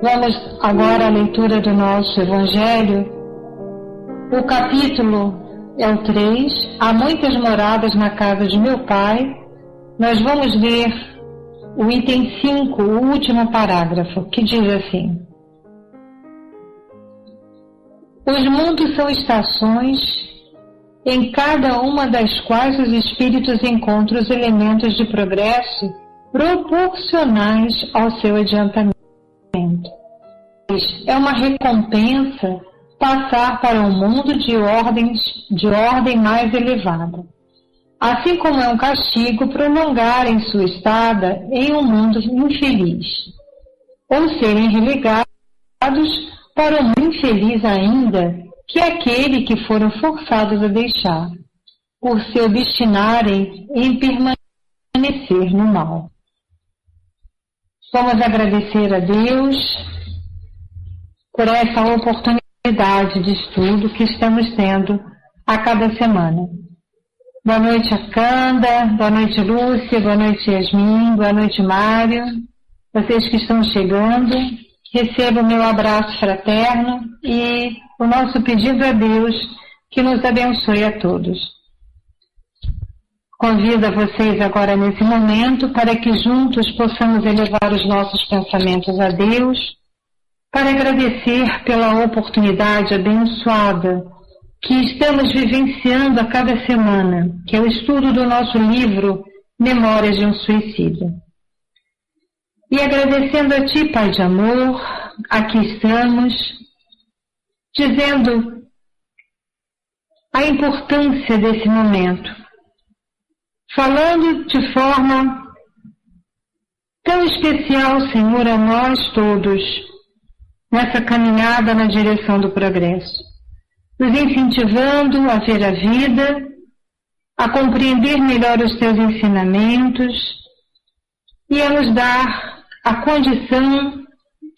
Vamos agora à leitura do nosso Evangelho. O capítulo é o 3. Há muitas moradas na casa de meu Pai. Nós vamos ler o item 5, o último parágrafo, que diz assim: os mundos são estações, em cada uma das quais os espíritos encontram os elementos de progresso proporcionais ao seu adiantamento. É uma recompensa passar para um mundo de ordem mais elevada, assim como é um castigo prolongar em sua estada em um mundo infeliz, ou serem relegados para um mundo infeliz ainda que aquele que foram forçados a deixar, por se obstinarem em permanecer no mal. Vamos agradecer a Deus por essa oportunidade de estudo que estamos tendo a cada semana. Boa noite, Akanda, boa noite, Lúcia, boa noite, Yasmin, boa noite, Mário. Vocês que estão chegando, recebam o meu abraço fraterno e o nosso pedido a Deus que nos abençoe a todos. Convido a vocês agora nesse momento para que juntos possamos elevar os nossos pensamentos a Deus, para agradecer pela oportunidade abençoada que estamos vivenciando a cada semana, que é o estudo do nosso livro Memórias de um Suicida. E agradecendo a Ti, Pai de amor, aqui estamos, dizendo a importância desse momento, falando de forma tão especial, Senhor, a nós todos, nessa caminhada na direção do progresso, nos incentivando a ver a vida, a compreender melhor os Teus ensinamentos e a nos dar a condição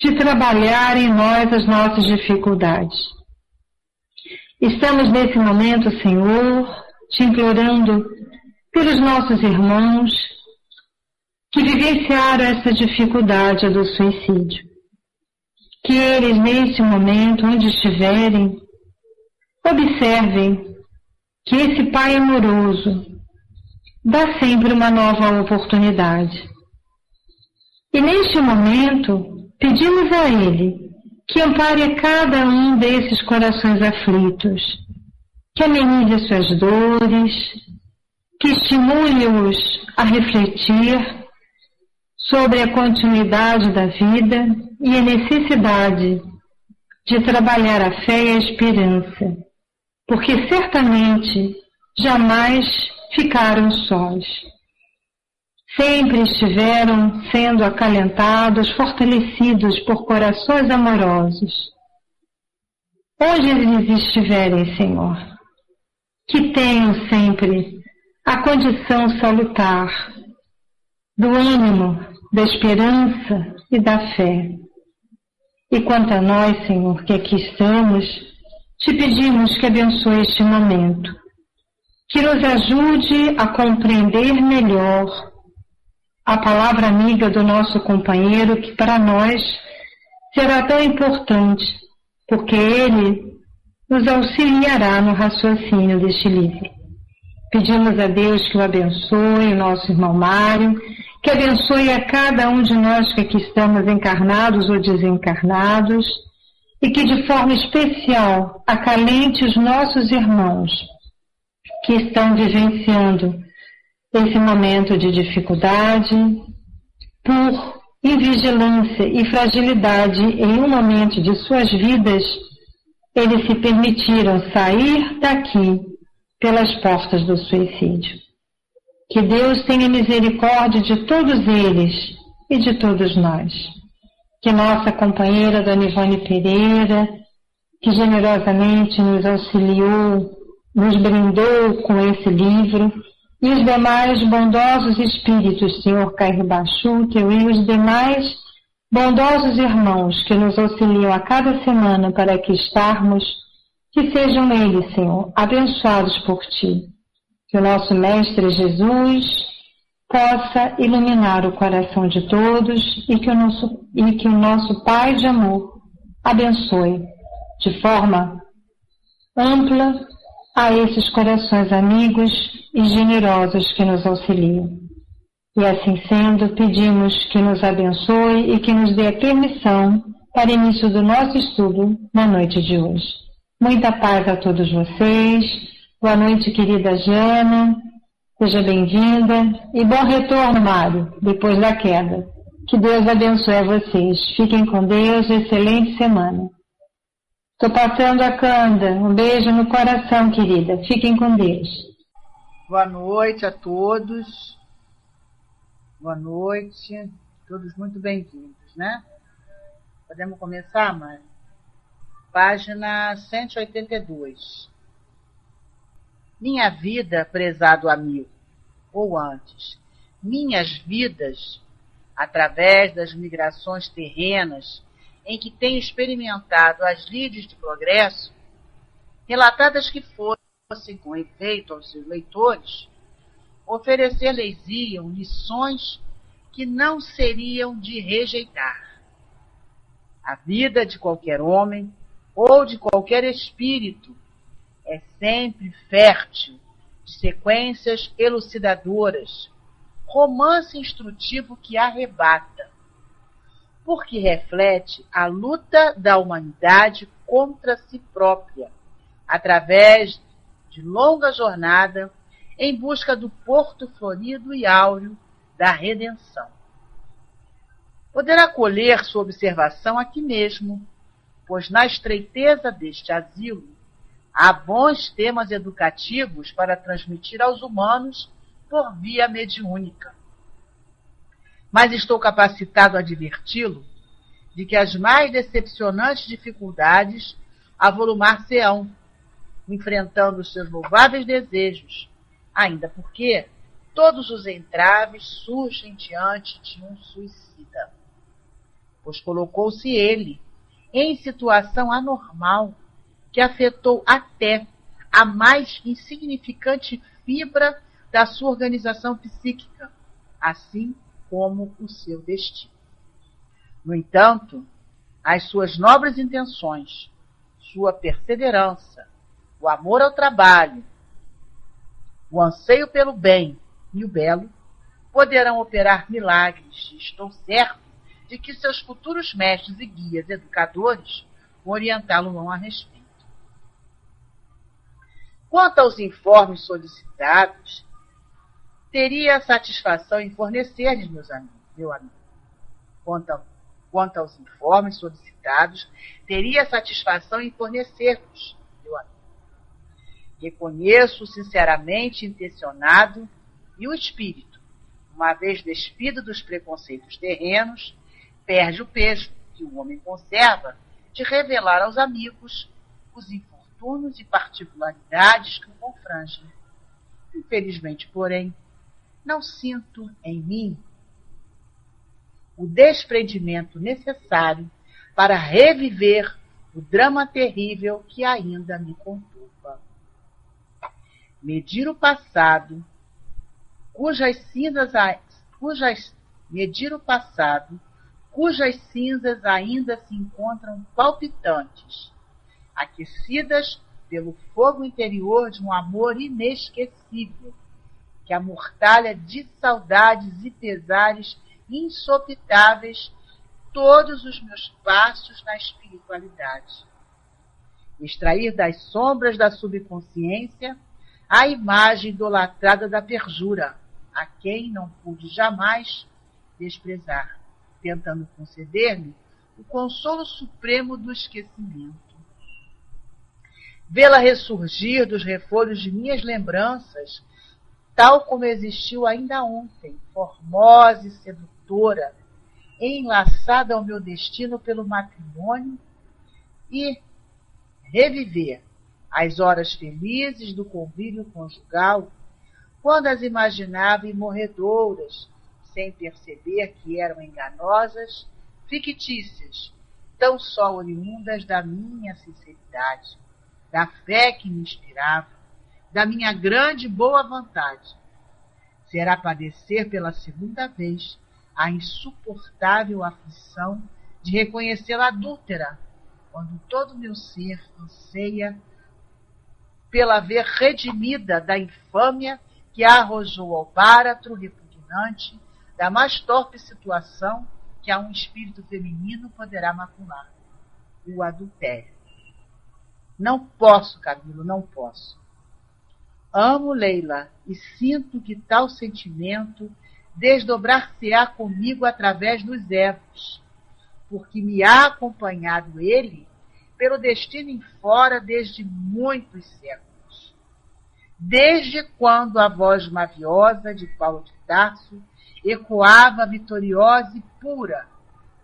de trabalhar em nós as nossas dificuldades. Estamos nesse momento, Senhor, Te implorando pelos nossos irmãos que vivenciaram essa dificuldade do suicídio. Que eles, nesse momento, onde estiverem, observem que esse Pai amoroso dá sempre uma nova oportunidade. E neste momento, pedimos a Ele que ampare cada um desses corações aflitos, que amenize suas dores, que estimule-os a refletir sobre a continuidade da vida e a necessidade de trabalhar a fé e a esperança, porque certamente jamais ficaram sós. Sempre estiveram sendo acalentados, fortalecidos por corações amorosos. Onde eles estiverem, Senhor, que tenham sempre a condição salutar do ânimo, da esperança e da fé. E quanto a nós, Senhor, que aqui estamos, te pedimos que abençoe este momento, que nos ajude a compreender melhor a palavra amiga do nosso companheiro, que para nós será tão importante, porque ele nos auxiliará no raciocínio deste livro. Pedimos a Deus que o abençoe, o nosso irmão Mário, que abençoe a cada um de nós que aqui estamos encarnados ou desencarnados, e que de forma especial acalente os nossos irmãos que estão vivenciando esse momento de dificuldade, por invigilância e fragilidade em um momento de suas vidas, eles se permitiram sair daqui pelas portas do suicídio. Que Deus tenha misericórdia de todos eles e de todos nós. Que nossa companheira Dona Ivone Pereira, que generosamente nos auxiliou, nos brindou com esse livro, e os demais bondosos espíritos, Senhor Caio Bachutel, e os demais bondosos irmãos que nos auxiliam a cada semana para aqui estarmos, que sejam eles, Senhor, abençoados por Ti. Que o nosso Mestre Jesus possa iluminar o coração de todos e que o nosso Pai de amor abençoe de forma ampla a esses corações amigos e generosos que nos auxiliam. E assim sendo, pedimos que nos abençoe e que nos dê a permissão para início do nosso estudo na noite de hoje. Muita paz a todos vocês. Boa noite, querida Jana. Seja bem-vinda e bom retorno, Mário, depois da queda. Que Deus abençoe a vocês. Fiquem com Deus, excelente semana. Estou passando a Canda. Um beijo no coração, querida. Fiquem com Deus. Boa noite a todos. Boa noite. Todos muito bem-vindos, né? Podemos começar, Mário? Página 182. Minha vida, prezado amigo, ou antes, minhas vidas, através das migrações terrenas em que tenho experimentado as lides de progresso, relatadas que fossem com efeito aos seus leitores, oferecer-lhes-iam lições que não seriam de rejeitar. A vida de qualquer homem ou de qualquer espírito é sempre fértil de sequências elucidadoras, romance instrutivo que arrebata, porque reflete a luta da humanidade contra si própria, através de longa jornada em busca do porto florido e áureo da redenção. Poderá colher sua observação aqui mesmo, pois na estreiteza deste asilo há bons temas educativos para transmitir aos humanos por via mediúnica. Mas estou capacitado a adverti-lo de que as mais decepcionantes dificuldades avolumar-se-ão, enfrentando os seus louváveis desejos, ainda porque todos os entraves surgem diante de um suicida. Pois colocou-se ele em situação anormal que afetou até a mais insignificante fibra da sua organização psíquica, assim como o seu destino. No entanto, as suas nobres intenções, sua perseverança, o amor ao trabalho, o anseio pelo bem e o belo poderão operar milagres, e estou certo de que seus futuros mestres e guias educadores orientá-lo-ão a respeito. Quanto aos informes solicitados, teria satisfação em fornecer-lhes, meu amigo. Quanto aos informes solicitados, teria satisfação em fornecer-lhes, meu amigo. Reconheço sinceramente intencionado e o espírito, uma vez despido dos preconceitos terrenos, perde o peso que o homem conserva de revelar aos amigos os infortúnios e particularidades que o confrangem. Infelizmente, porém, não sinto em mim o desprendimento necessário para reviver o drama terrível que ainda me conturba. Medir o passado, cujas cinzas ainda se encontram palpitantes, aquecidas pelo fogo interior de um amor inesquecível, que amortalha de saudades e pesares insopitáveis todos os meus passos na espiritualidade. Extrair das sombras da subconsciência a imagem idolatrada da perjura, a quem não pude jamais desprezar, tentando conceder-lhe o consolo supremo do esquecimento. Vê-la ressurgir dos refolhos de minhas lembranças, tal como existiu ainda ontem, formosa e sedutora, enlaçada ao meu destino pelo matrimônio, e reviver as horas felizes do convívio conjugal, quando as imaginava imorredoras, sem perceber que eram enganosas, fictícias, tão só oriundas da minha sinceridade, da fé que me inspirava, da minha grande boa vontade. será padecer pela segunda vez a insuportável aflição de reconhecê-la adúltera, quando todo meu ser anseia pela ver redimida da infâmia que a arrojou ao báratro repugnante da mais torpe situação que a um espírito feminino poderá macular: o adultério. Não posso, Camilo, não posso. Amo Leila e sinto que tal sentimento desdobrar-se-á comigo através dos erros, porque me há acompanhado ele pelo destino em fora desde muitos séculos. Desde quando a voz maviosa de Paulo de Tarso ecoava vitoriosa e pura,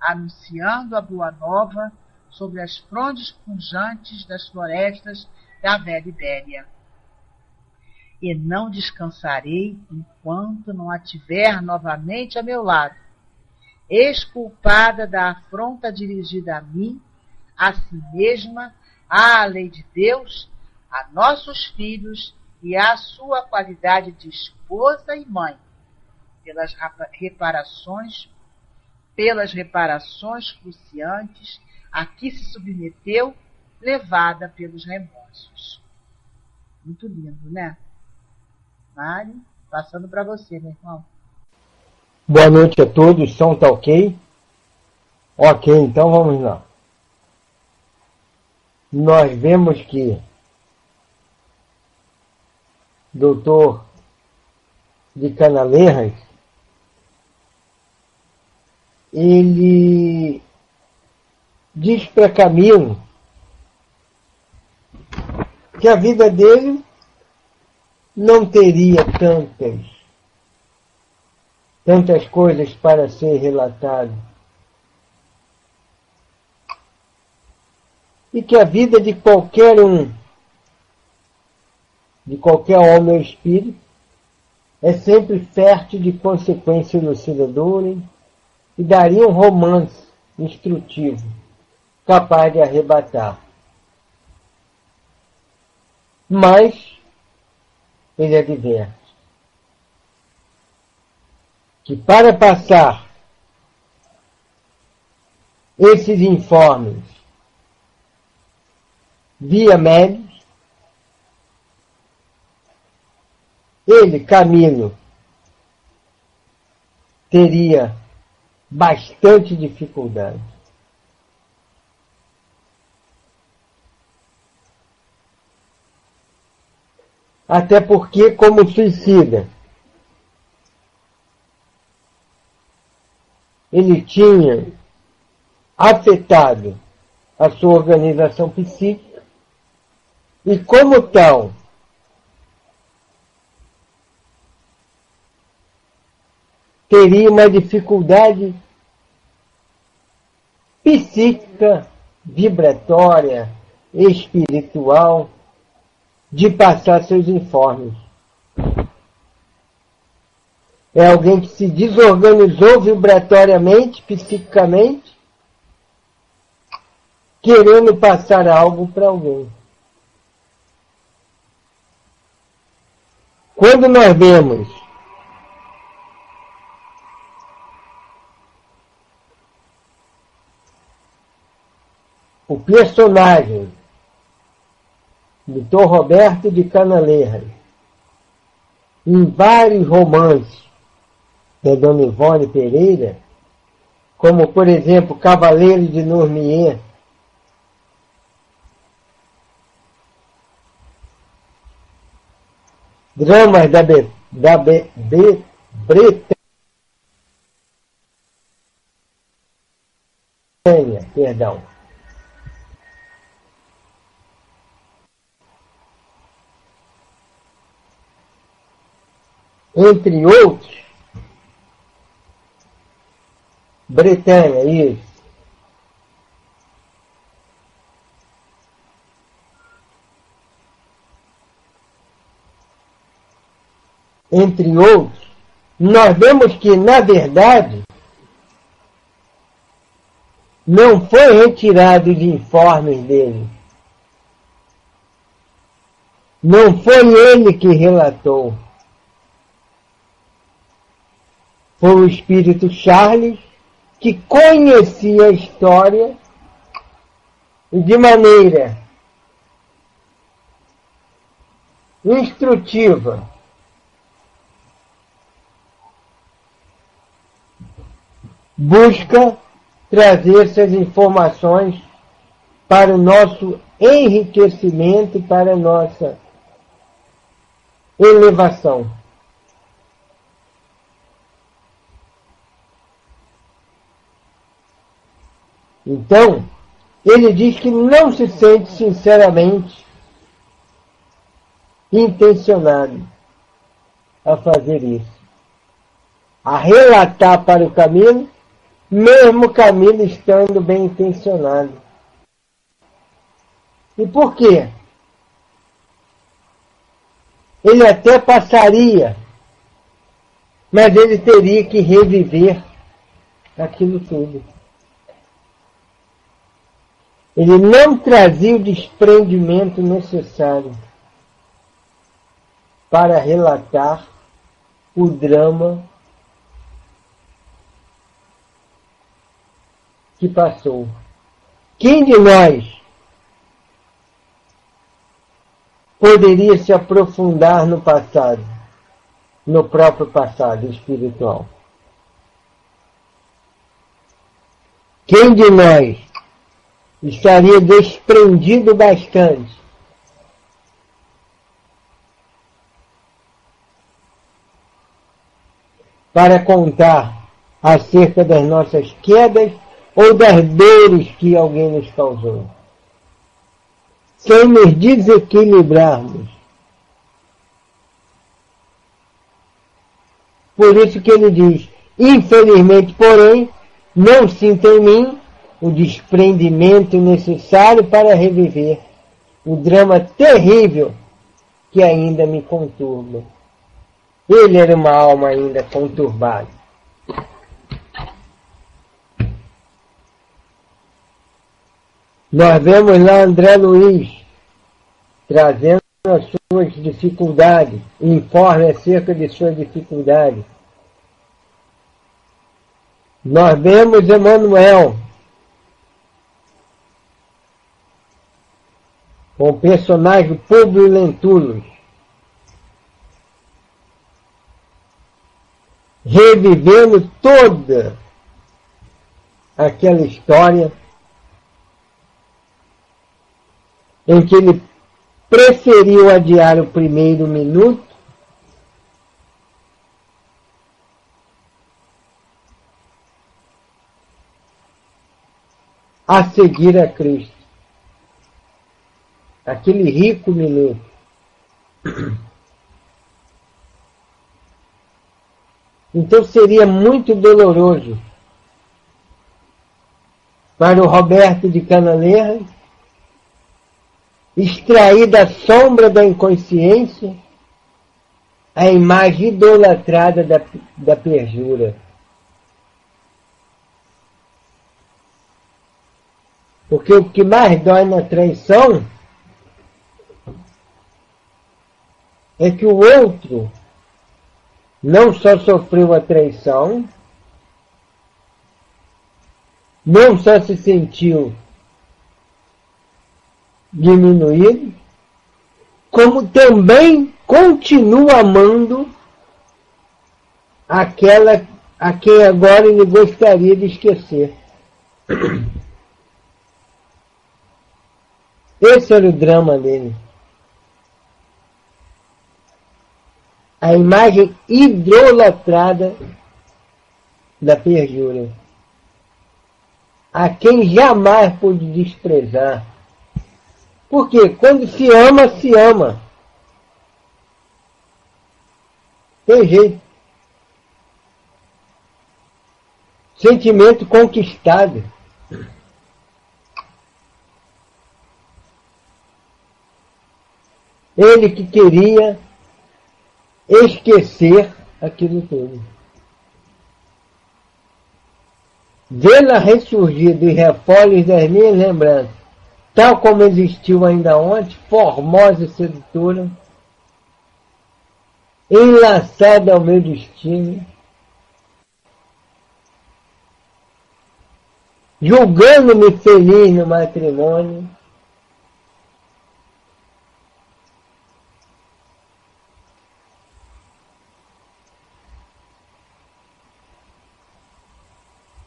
anunciando a boa nova sobre as frondes pujantes das florestas da velha Ibéria. E não descansarei enquanto não a tiver novamente a meu lado, exculpada da afronta dirigida a mim, a si mesma, à lei de Deus, a nossos filhos e à sua qualidade de esposa e mãe, pelas reparações cruciantes a que se submeteu, levada pelos remorsos. Muito lindo, né? Mário, passando para você, meu irmão. Boa noite a todos, som tá ok? Ok, então vamos lá. Nós vemos que Doutor de Canalejas, ele diz para Camilo que a vida dele não teria tantas coisas para ser relatado. E que a vida de qualquer de qualquer homem ou espírito, é sempre fértil de consequência elucidadora e daria um romance instrutivo, capaz de arrebatar. Mas ele adverte que para passar esses informes via médios, ele, Camilo, teria bastante dificuldade. Até porque, como suicida, ele tinha afetado a sua organização psíquica e, como tal, teria uma dificuldade psíquica, vibratória, espiritual, de passar seus informes. É alguém que se desorganizou vibratoriamente, psiquicamente, querendo passar algo para alguém. Quando nós vemos o personagem Dr. Roberto de Canalejas, em vários romances da Dona Ivone Pereira, como, por exemplo, Cavaleiro de Nourmier, Dramas da Bretanha, perdão. Entre outros, Bretanha, isso. Entre outros, nós vemos que, na verdade, não foi retirado de informes dele. Não foi ele que relatou. foi o espírito Charles, que conhecia a história e de maneira instrutiva busca trazer essas informações para o nosso enriquecimento, para a nossa elevação. Então, ele diz que não se sente sinceramente intencionado a fazer isso, a relatar para o Camilo, mesmo Camilo estando bem intencionado. E por quê? Ele até passaria, mas ele teria que reviver aquilo tudo. Ele não trazia o desprendimento necessário para relatar o drama que passou. Quem de nós poderia se aprofundar no passado, no próprio passado espiritual? Quem de nós estaria desprendido bastante para contar acerca das nossas quedas ou das dores que alguém nos causou, sem nos desequilibrarmos? Por isso que ele diz: infelizmente, porém, não sinto em mim o desprendimento necessário para reviver o drama terrível que ainda me conturba. Ele era uma alma ainda conturbada. Nós vemos lá André Luiz trazendo as suas dificuldades, informe acerca de suas dificuldades. Nós vemos Emmanuel, com o personagem Públio Lentulus, revivendo toda aquela história em que ele preferiu adiar o primeiro minuto a seguir a Cristo. Aquele rico minuto. Então seria muito doloroso para o Roberto de Canalejas extrair da sombra da inconsciência a imagem idolatrada da perjura. Porque o que mais dói na traição é que o outro não só sofreu a traição, não só se sentiu diminuído, como também continua amando aquela a quem agora ele gostaria de esquecer. Esse era o drama dele. A imagem idolatrada da perjura, a quem jamais pôde desprezar. Porque quando se ama, se ama. Tem jeito. Sentimento conquistado. Ele que queria esquecer aquilo tudo. Vê-la ressurgir dos refólioos das minhas lembranças, tal como existiu ainda ontem, formosa e sedutora, enlaçada ao meu destino, julgando-me feliz no matrimônio,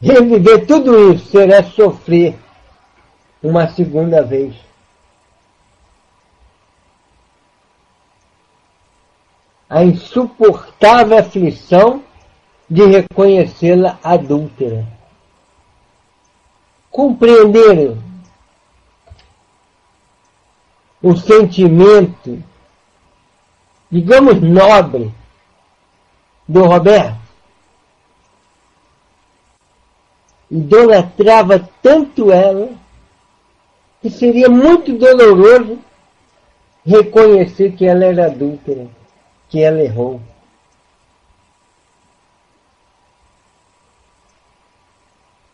reviver tudo isso será sofrer uma segunda vez. A insuportável aflição de reconhecê-la adúltera. Compreenderam o sentimento, digamos, nobre do Roberto? Idolatrava tanto ela que seria muito doloroso reconhecer que ela era adúltera, que ela errou.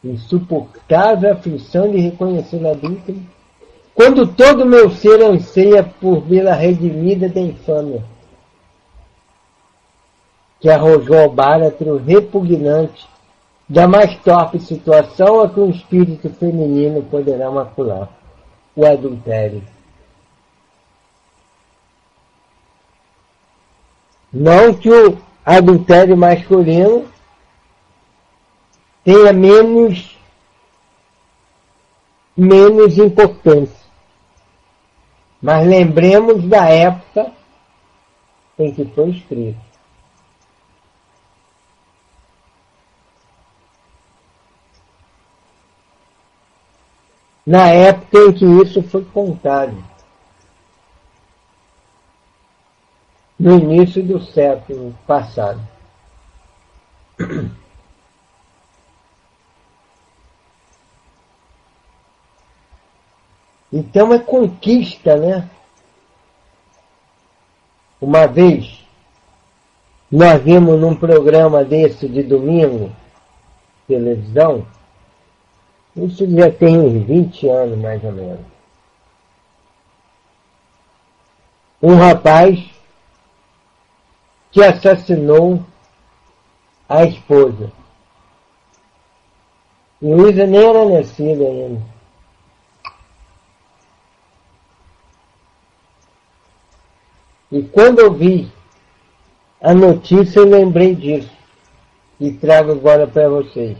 Insuportável aflição de reconhecer a adúltera, quando todo o meu ser anseia por vê-la redimida da infâmia, que arrojou ao báratro repugnante da mais torpe situação a que um espírito feminino poderá macular: o adultério. Não que o adultério masculino tenha menos importância, mas lembremos da época em que foi escrito. Na época em que isso foi contado, no início do século passado. Então é conquista, né? Uma vez, nós vimos num programa desse de domingo, televisão, isso já tem uns 20 anos, mais ou menos. Um rapaz que assassinou a esposa. E Luísa nem era nascida ainda. E quando eu vi a notícia, eu lembrei disso. E trago agora para vocês.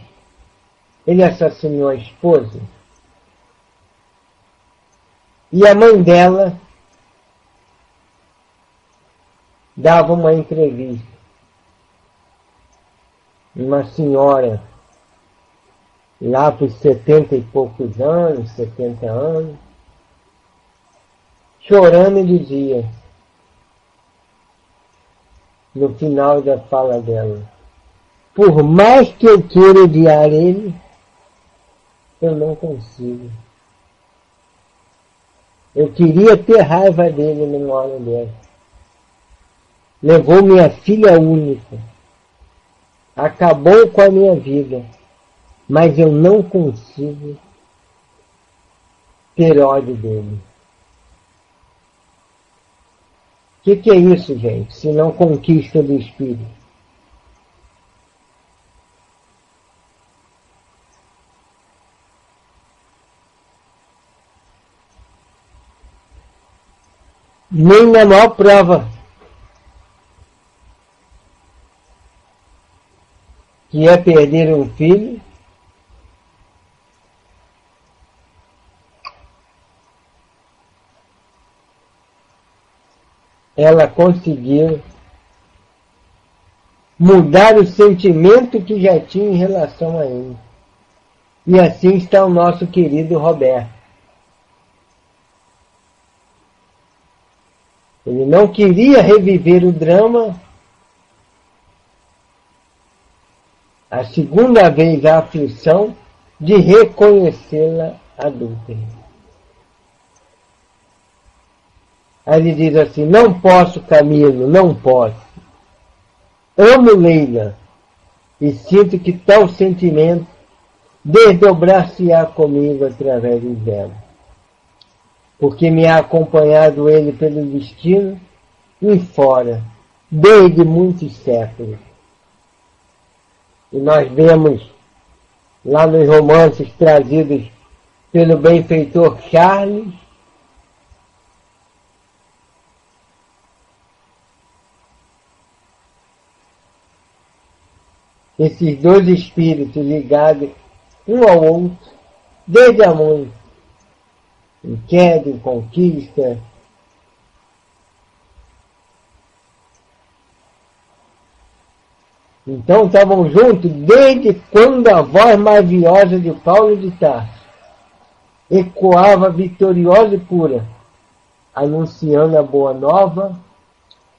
Ele assassinou a esposa. E a mãe dela dava uma entrevista. Uma senhora, lá por 70 e poucos anos, 70 anos, chorando e dizia, no final da fala dela: por mais que eu queira odiar ele, eu não consigo. Eu queria ter raiva dele numa hora dessa. Levou minha filha única. Acabou com a minha vida. Mas eu não consigo ter ódio dele. O que é isso, gente? Se não conquista do espírito? Nem na maior prova que é perder um filho, ela conseguiu mudar o sentimento que já tinha em relação a ele. E assim está o nosso querido Roberto. Ele não queria reviver o drama, a segunda vez a aflição de reconhecê-la adúltera. Aí ele diz assim: não posso, Camilo, não posso. Amo Leila e sinto que tal sentimento desdobrar-se-á comigo através do inverno, porque me ha acompanhado ele pelo destino e fora, desde muitos séculos. E nós vemos lá nos romances trazidos pelo benfeitor Charles. Esses dois espíritos ligados um ao outro, desde a mãe, em queda, em conquista. Então estavam juntos desde quando a voz maviosa de Paulo de Tarso ecoava vitoriosa e pura, anunciando a boa nova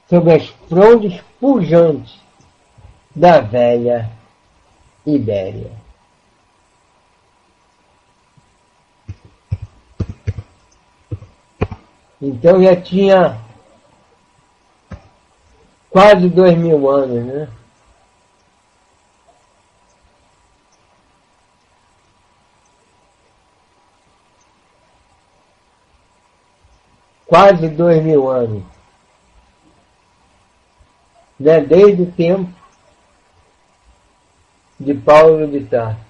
sobre as frondes pujantes da velha Ibéria. Então já tinha quase 2000 anos, né? Quase 2000 anos. Né? Desde o tempo de Paulo de Tarso.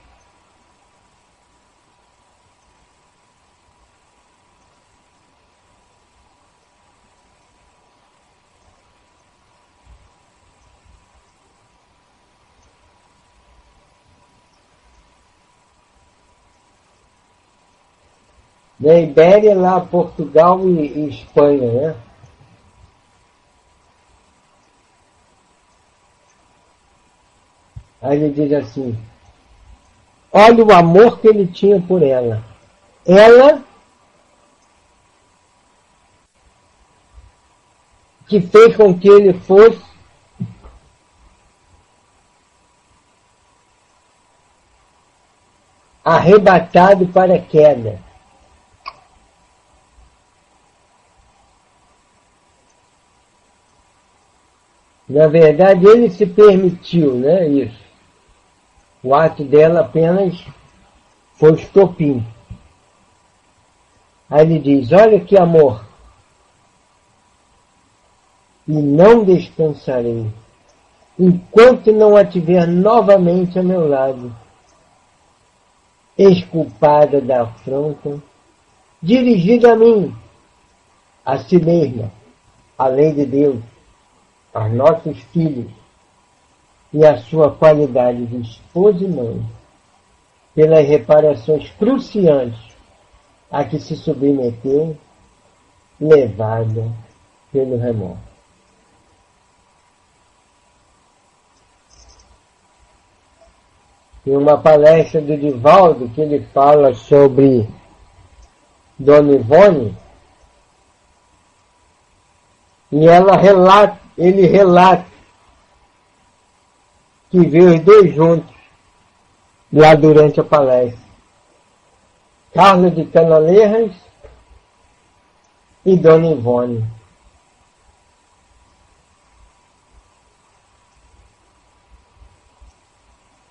Da Ibéria, lá Portugal e Espanha, né? Aí ele diz assim, olha o amor que ele tinha por ela. Ela que fez com que ele fosse arrebatado para a queda. Na verdade, ele se permitiu, né, isso. O ato dela apenas foi estopim. Aí ele diz, olha que amor. E não descansarei, enquanto não a tiver novamente a meu lado, esculpada da afronta, dirigida a mim, a si mesma, a lei de Deus, aos nossos filhos e a sua qualidade de esposa e mãe, pelas reparações cruciantes a que se submeteu, levada pelo remorso. Tem uma palestra do Divaldo que ele fala sobre Dona Ivone, e ele relata que viu os dois juntos lá durante a palestra. Carlos de Canaleiras e Dona Ivone.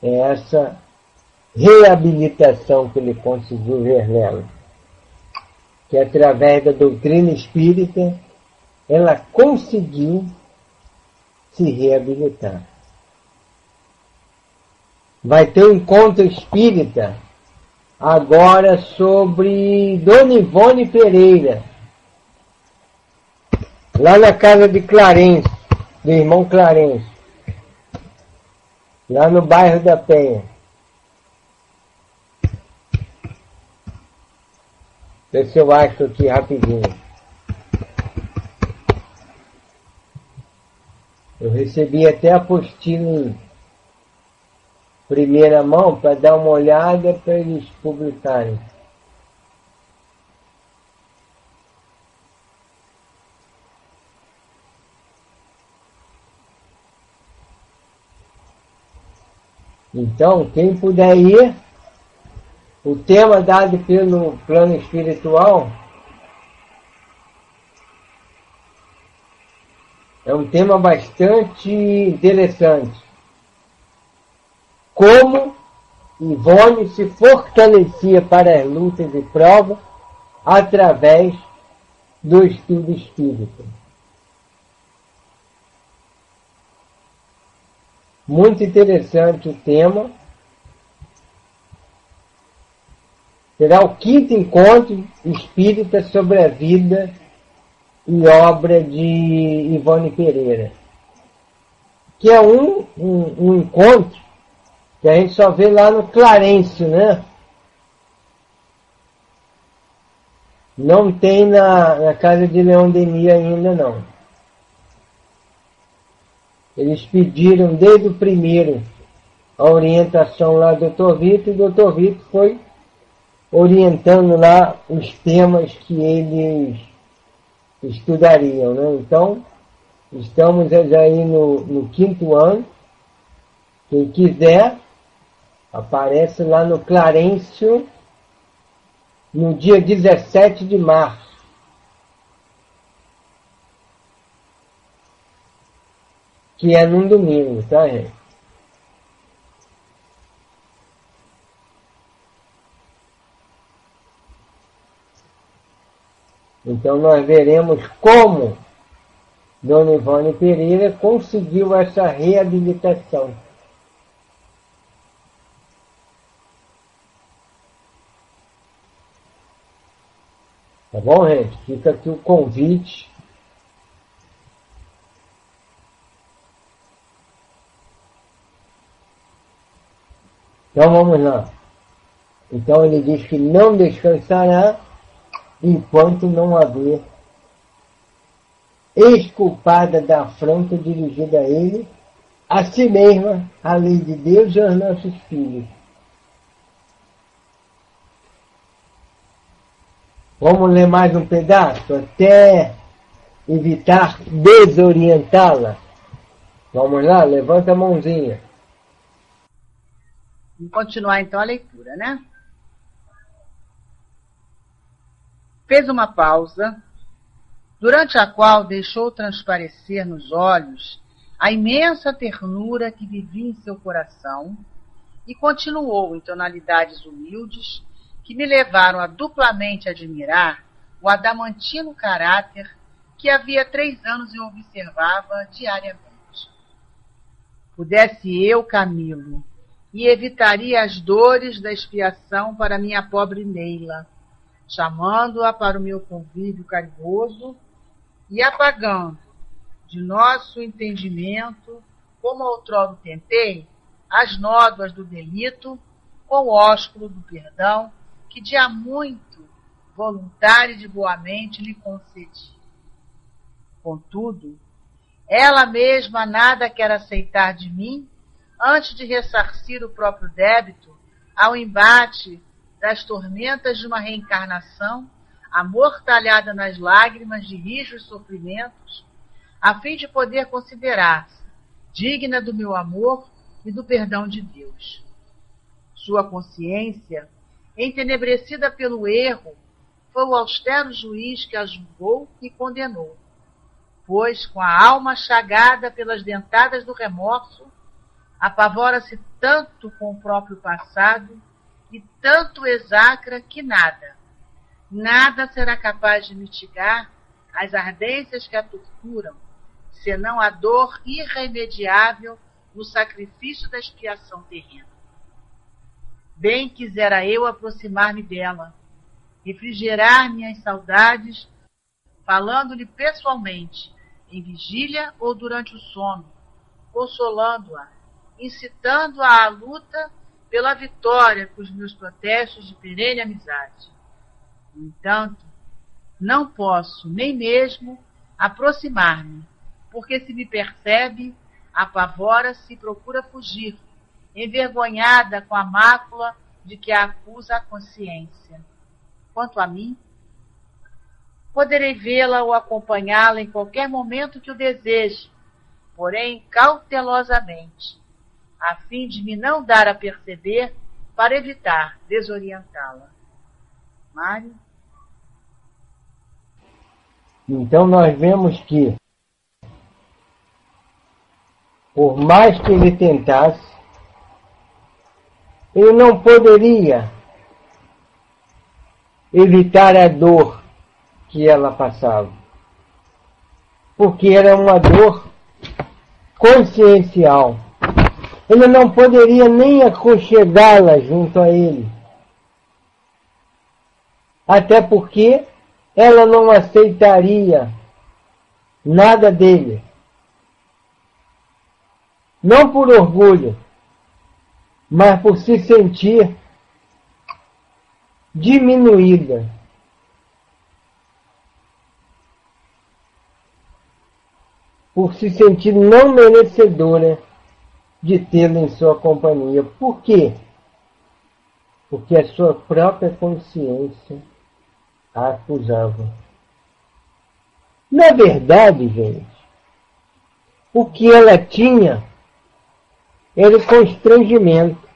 É essa reabilitação que ele conseguiu ver nela, que através da doutrina espírita ela conseguiu se reabilitar. Vai ter um encontro espírita agora sobre Dona Ivone Pereira, lá na casa de Clarence, do irmão Clarence, lá no bairro da Penha. Deixa eu ver se eu acho aqui rapidinho. Eu recebi até a apostila em primeira mão para dar uma olhada para eles publicarem. Então, quem puder ir, o tema dado pelo plano espiritual é um tema bastante interessante. Como Ivone se fortalecia para as lutas e provas através do estudo espírita. Muito interessante o tema. Será o 5º encontro espírita sobre a vida e obra de Ivone Pereira, que é um encontro que a gente só vê lá no Clarencio, né? Não tem na casa de Leon Denis ainda, não. Eles pediram desde o primeiro a orientação lá do Dr. Vitor, e o Dr. Vitor foi orientando lá os temas que eles estudariam, né? Então, estamos aí no 5º ano. Quem quiser, aparece lá no Clarencio no dia 17 de março. Que é num domingo, tá, gente? Então nós veremos como Dona Ivone Pereira conseguiu essa reabilitação. Tá bom, gente? Fica aqui o convite. Então vamos lá. Então ele diz que não descansará enquanto não haver exculpada da afronta dirigida a ele, a si mesma, a lei de Deus e aos nossos filhos. Vamos ler mais um pedaço até evitar desorientá-la. Vamos lá, levanta a mãozinha. Vamos continuar então a leitura, né? Fez uma pausa, durante a qual deixou transparecer nos olhos a imensa ternura que vivia em seu coração, e continuou em tonalidades humildes que me levaram a duplamente admirar o adamantino caráter que havia 3 anos eu observava diariamente. Pudesse eu, Camilo, e evitaria as dores da expiação para minha pobre Neila, chamando-a para o meu convívio carinhoso e apagando de nosso entendimento, como outrora tentei, as nódoas do delito com o ósculo do perdão que de há muito, voluntária e de boamente, lhe concedi. Contudo, ela mesma nada quer aceitar de mim antes de ressarcir o próprio débito ao embate das tormentas de uma reencarnação amortalhada nas lágrimas de rijos sofrimentos, a fim de poder considerar-se digna do meu amor e do perdão de Deus. Sua consciência, entenebrecida pelo erro, foi o austero juiz que a julgou e condenou, pois, com a alma chagada pelas dentadas do remorso, apavora-se tanto com o próprio passado e tanto exacra que nada será capaz de mitigar as ardências que a torturam, senão a dor irremediável no sacrifício da expiação terrena. Bem quisera eu aproximar-me dela, refrigerar minhas saudades, falando-lhe pessoalmente, em vigília ou durante o sono, consolando-a, incitando-a à luta pela vitória com os meus protestos de perene amizade. No entanto, não posso nem mesmo aproximar-me, porque se me percebe, apavora-se e procura fugir, envergonhada com a mácula de que a acusa a consciência. Quanto a mim, poderei vê-la ou acompanhá-la em qualquer momento que o deseje, porém cautelosamente, a fim de me não dar a perceber para evitar desorientá-la. Mário? Então nós vemos que, por mais que ele tentasse, ele não poderia evitar a dor que ela passava, porque era uma dor consciencial. Ele não poderia nem aconchegá-la junto a ele, Até porque ela não aceitaria nada dele. Não por orgulho, mas por se sentir diminuída. Por se sentir não merecedora de tê-lo em sua companhia. Por quê? Porque a sua própria consciência a acusava. Na verdade, gente, o que ela tinha era o constrangimento.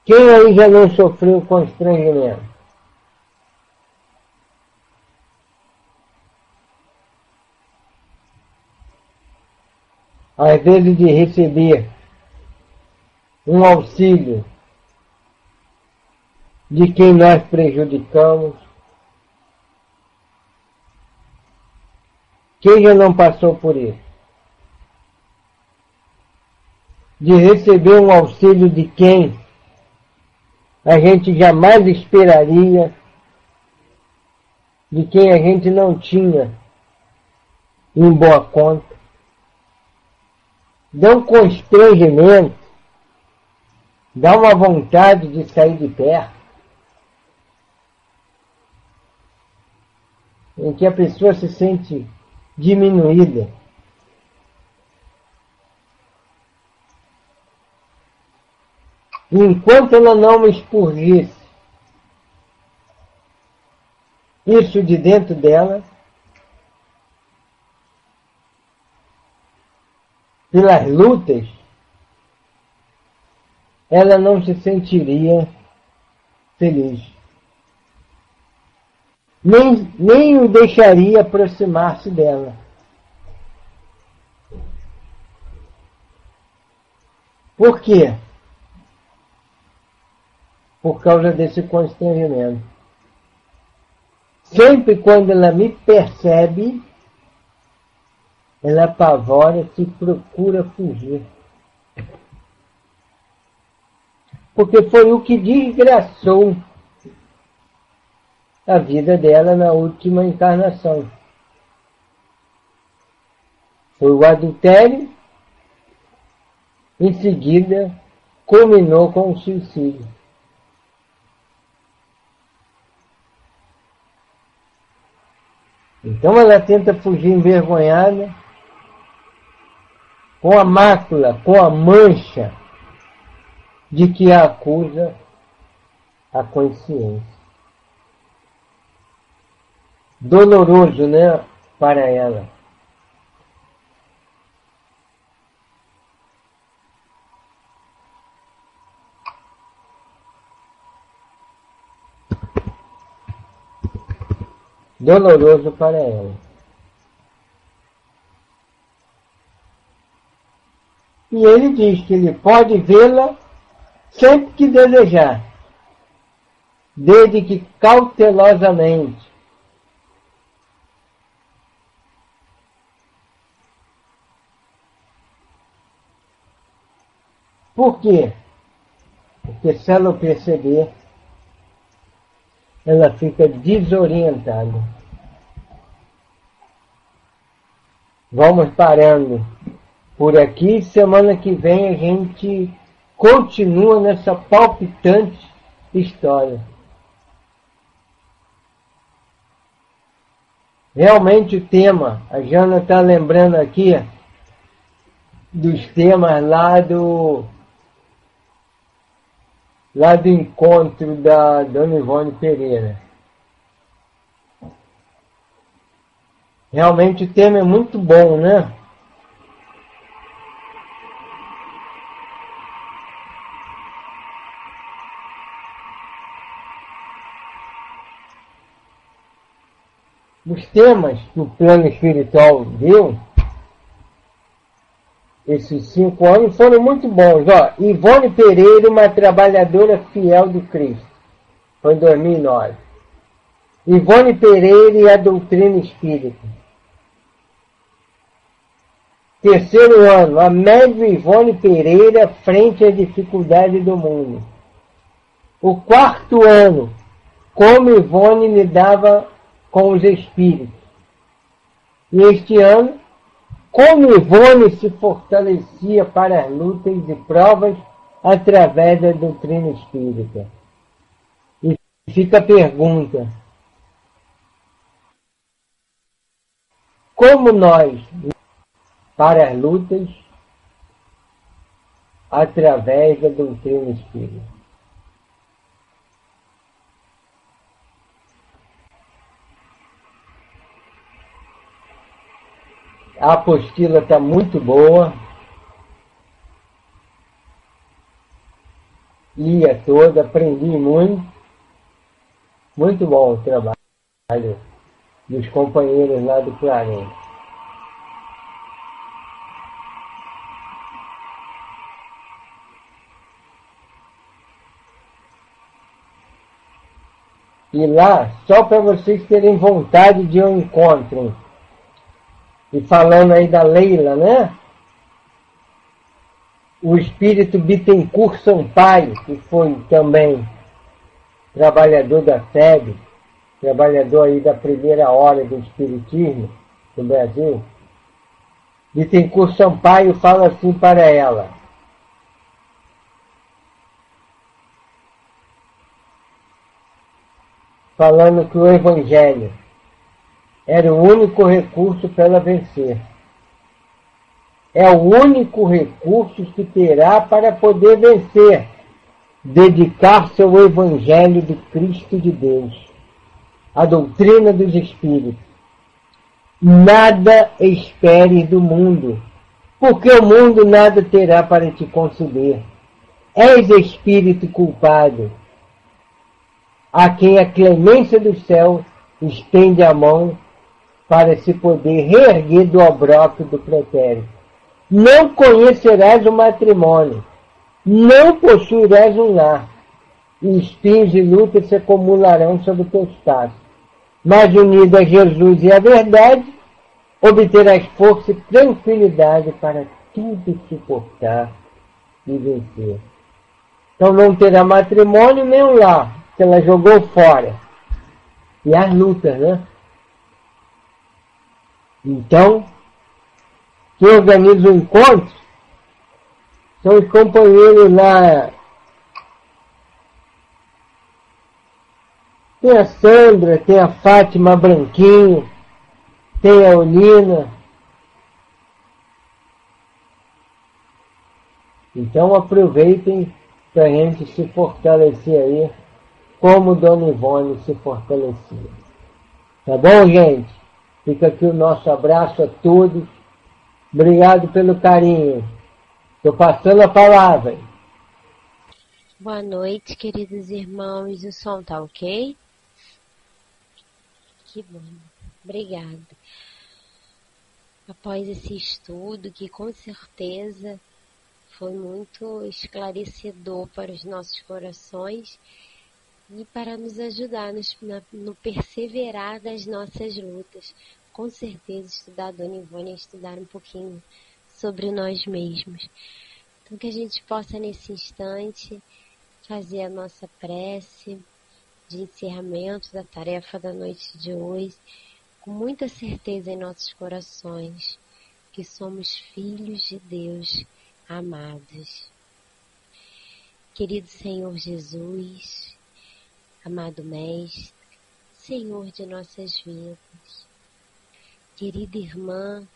Quem aí já não sofreu constrangimento? Às vezes de receber um auxílio de quem nós prejudicamos. Quem já não passou por isso? De receber um auxílio de quem a gente jamais esperaria, de quem a gente não tinha em boa conta. Dá um constrangimento, dá uma vontade de sair de perto, em que a pessoa se sente diminuída. Enquanto ela não me expurgisse isso de dentro dela, pelas lutas, ela não se sentiria feliz. Nem o deixaria aproximar-se dela. Por quê? Por causa desse constrangimento. Sempre quando ela me percebe, ela apavora-se e procura fugir. Porque foi o que desgraçou a vida dela na última encarnação. Foi o adultério, em seguida culminou com o suicídio. Então ela tenta fugir envergonhada, com a mácula, com a mancha de que a acusa a consciência. Doloroso, né, para ela. Doloroso para ela. E ele diz que ele pode vê-la sempre que desejar, desde que cautelosamente. Por quê? Porque se ela o perceber, ela fica desorientada. Vamos parando por aqui. Semana que vem a gente continua nessa palpitante história. Realmente o tema, a Jana está lembrando aqui dos temas lá do encontro da Dona Ivone Pereira. Realmente o tema é muito bom, né? Os temas que o plano espiritual deu, esses 5 anos, foram muito bons. Ó, Ivone Pereira, uma trabalhadora fiel do Cristo. Foi em 2009. Ivone Pereira e a doutrina espírita. Terceiro ano, a médium Ivone Pereira frente às dificuldades do mundo. o 4º ano, como Ivone lidava com os espíritos. E este ano, como Ivone se fortalecia para as lutas e provas através da doutrina espírita. E fica a pergunta: como nós, para as lutas, através da doutrina espírita? A apostila está muito boa. Lia toda, aprendi muito. Muito bom o trabalho dos companheiros lá do Clarim. E lá, só para vocês terem vontade de um encontro. E falando aí da Leila, né? O espírito Bittencourt Sampaio, que foi também trabalhador da FEB, trabalhador aí da primeira hora do espiritismo no Brasil. Bittencourt Sampaio fala assim para ela: falando que o Evangelho era o único recurso para ela vencer. É o único recurso que terá para poder vencer. Dedicar-se ao Evangelho do Cristo de Deus, a doutrina dos Espíritos. Nada esperes do mundo, porque o mundo nada terá para te conceder. És espírito culpado, a quem a clemência do céu estende a mão para se poder reerguer do obróbrio do pretérito. Não conhecerás o matrimônio, não possuirás um lar, e espinhos e lutas se acumularão sobre teus passos. Mas unido a Jesus e a verdade, obterás força e tranquilidade para tudo suportar e vencer. Então não terá matrimônio nem um lar, que ela jogou fora. E as lutas, né? Então, quem organiza o encontro são os companheiros lá. Tem a Sandra, tem a Fátima Branquinho, tem a Olina. Então aproveitem para a gente se fortalecer aí, como Dona Ivone se fortalecia. Tá bom, gente? Fica aqui o nosso abraço a todos. Obrigado pelo carinho. Estou passando a palavra. Boa noite, queridos irmãos. O som tá ok? Que bom. Obrigada. Após esse estudo, que com certeza foi muito esclarecedor para os nossos corações e para nos ajudar no perseverar das nossas lutas. Com certeza, estudar a Dona Ivone é estudar um pouquinho sobre nós mesmos. Então, que a gente possa, nesse instante, fazer a nossa prece de encerramento da tarefa da noite de hoje, com muita certeza em nossos corações, que somos filhos de Deus amados. Querido Senhor Jesus, amado Mestre, Senhor de nossas vidas, querida irmã,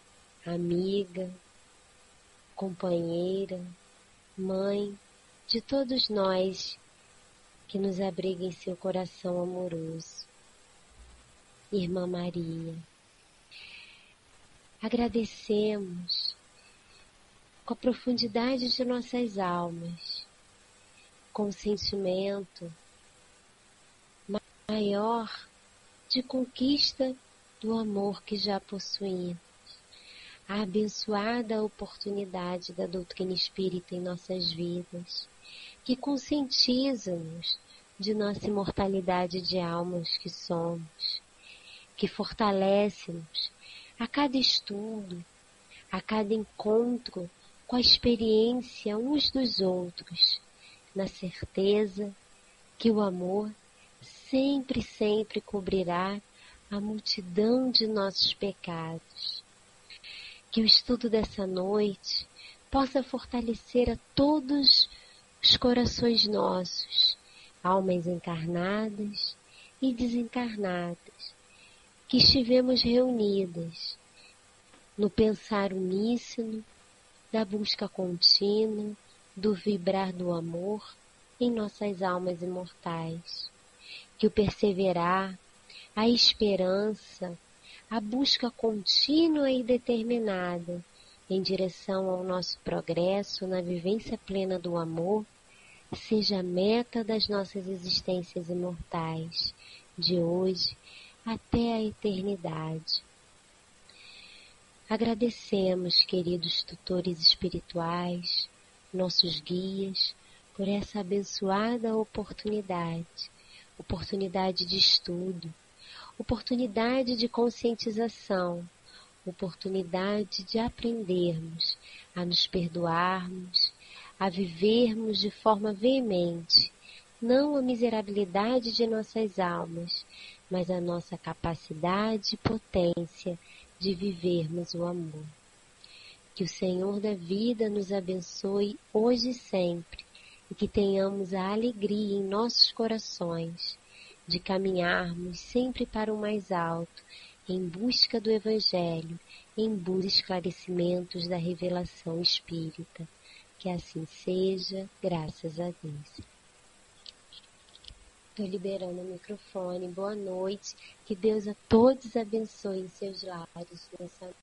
amiga, companheira, mãe de todos nós que nos abriga em seu coração amoroso. Irmã Maria, agradecemos com a profundidade de nossas almas, com o sentimento maior de conquista do amor que já possuímos, a abençoada oportunidade da doutrina espírita em nossas vidas, que conscientiza-nos de nossa imortalidade de almas que somos, que fortalece-nos a cada estudo, a cada encontro com a experiência uns dos outros, na certeza que o amor sempre, sempre cobrirá a multidão de nossos pecados. Que o estudo dessa noite possa fortalecer a todos os corações nossos, almas encarnadas e desencarnadas, que estivemos reunidas no pensar uníssono, da busca contínua, do vibrar do amor em nossas almas imortais. Que o perseverar, a esperança, a busca contínua e determinada em direção ao nosso progresso na vivência plena do amor seja a meta das nossas existências imortais, de hoje até a eternidade. Agradecemos, queridos tutores espirituais, nossos guias, por essa abençoada oportunidade de estudo, oportunidade de conscientização, oportunidade de aprendermos a nos perdoarmos, a vivermos de forma veemente, não a miserabilidade de nossas almas, mas a nossa capacidade e potência de vivermos o amor. Que o Senhor da vida nos abençoe hoje e sempre, e que tenhamos a alegria em nossos corações de caminharmos sempre para o mais alto, em busca do Evangelho, em busca de esclarecimentos da revelação espírita. Que assim seja, graças a Deus. Estou liberando o microfone. Boa noite. Que Deus a todos abençoe em seus lares nessa noite.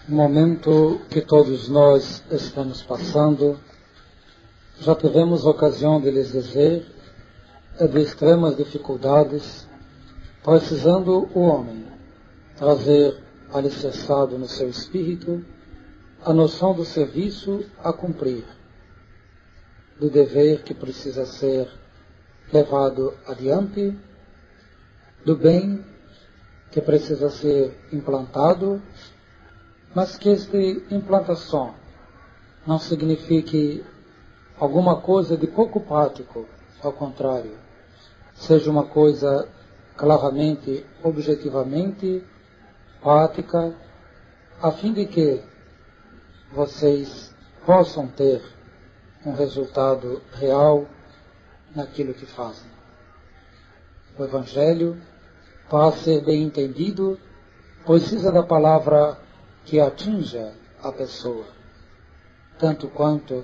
O momento que todos nós estamos passando, já tivemos ocasião de lhes dizer, é de extremas dificuldades, precisando o homem trazer alicerçado no seu espírito a noção do serviço a cumprir, do dever que precisa ser levado adiante, do bem que precisa ser implantado, mas que esta implantação não signifique alguma coisa de pouco prático, ao contrário, seja uma coisa claramente, objetivamente prática, a fim de que vocês possam ter um resultado real naquilo que fazem. O Evangelho, para ser bem entendido, precisa da palavra que atinja a pessoa, tanto quanto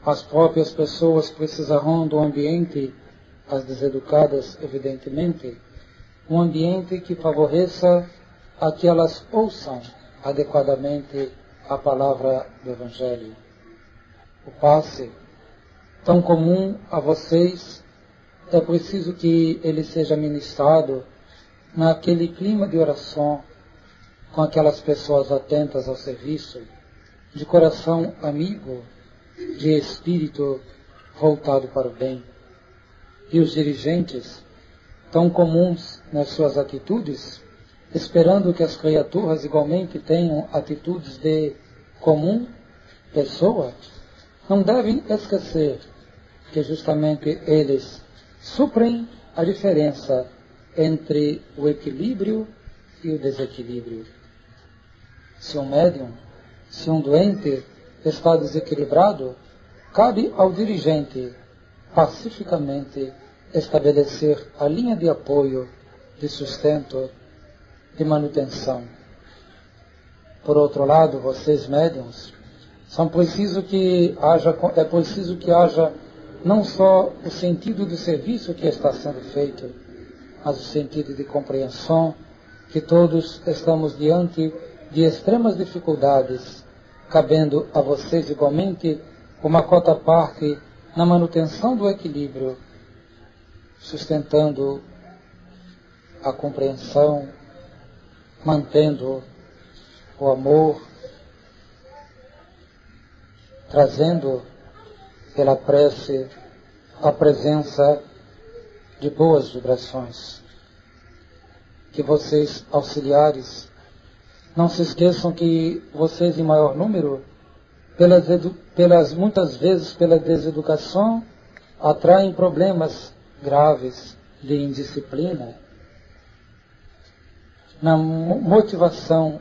as próprias pessoas precisarão do ambiente, as deseducadas, evidentemente, um ambiente que favoreça a que elas ouçam adequadamente a palavra do Evangelho. O passe, tão comum a vocês, é preciso que ele seja ministrado naquele clima de oração, com aquelas pessoas atentas ao serviço, de coração amigo, de espírito voltado para o bem. E os dirigentes, tão comuns nas suas atitudes, esperando que as criaturas igualmente tenham atitudes de comum pessoa, não devem esquecer que justamente eles suprem a diferença entre o equilíbrio e o desequilíbrio. Se um médium, se um doente está desequilibrado, cabe ao dirigente pacificamente estabelecer a linha de apoio, de sustento, de manutenção. Por outro lado, vocês médiuns, é preciso que haja não só o sentido do serviço que está sendo feito, mas o sentido de compreensão que todos estamos diante de extremas dificuldades, cabendo a vocês igualmente uma cota parte na manutenção do equilíbrio, sustentando a compreensão, mantendo o amor, trazendo pela prece a presença de boas vibrações. Que vocês, auxiliares, não se esqueçam que vocês em maior número, muitas vezes pela deseducação, atraem problemas graves de indisciplina, na motivação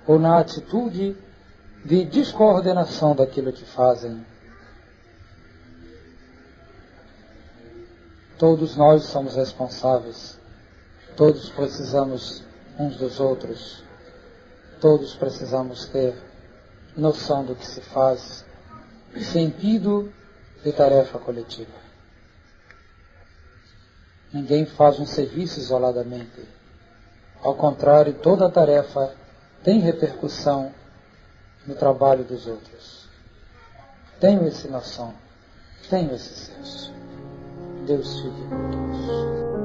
ou na atitude de descoordenação daquilo que fazem. Todos nós somos responsáveis, todos precisamos uns dos outros, todos precisamos ter noção do que se faz, sentido de tarefa coletiva. Ninguém faz um serviço isoladamente. Ao contrário, toda tarefa tem repercussão no trabalho dos outros. Tenho essa noção, tenho esse senso. Deus fique com todos.